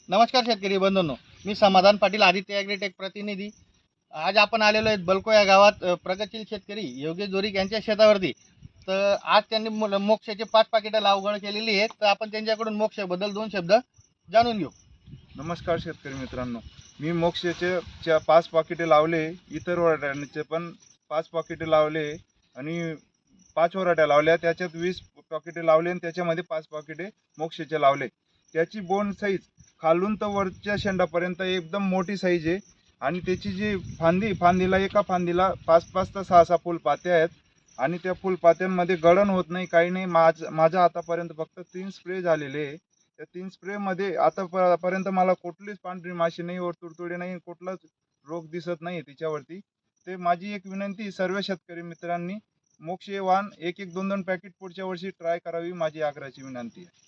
नमस्कार शेतकरी बंधूंनो, मी समाधान पाटील, आदित्य ॲग्रीटेक प्रतिनिधी. आज आपण आलेलो आहेत बलको या गावात प्रगतशील शेतकरी योगेश जोरिक यांच्या शेतावरती. तर आज त्यांनी मोक्षाचे 5 पाकिटं लागवड केलेली आहेत. तर आपण त्यांच्याकडून मोक्षाबद्दल 2 शब्द जाणून घेऊ. नमस्कार शेतकरी मित्रांनो, मी मोक्षाचे 5 पाकिटे लावले, इतर वराठ्यांचे पण 5 पाकिटे लावले आणि 5 वराठ्या लावल्या. त्याच्यात 20 पाकिटे लावले आणि त्याच्यामध्ये 5 पाकिटे मोक्षाचे लावले. त्याची बोंड साईज खालून तर वरच्या शेंडापर्यंत एकदम मोठी साईज आहे आणि त्याची जी फांदीला एका फांदीला 5-5 तर 6-6 फुलपात्या आहेत आणि त्या फुलपात्यांमध्ये गळण होत नाही, काही नाही. माझ्या आतापर्यंत फक्त 3 स्प्रे झालेले आहे. त्या 3 स्प्रेमध्ये आतापर्यंत मला कुठलीच पांढरी माशी नाही व तुडतुडे नाही, कुठलाच रोग दिसत नाही तिच्यावरती. ते माझी एक विनंती सर्व शेतकरी मित्रांनी मोक्ष वाण 1-1, 2-2 पॅकेट पुढच्या वर्षी ट्राय करावी, माझी आग्रहाची विनंती आहे.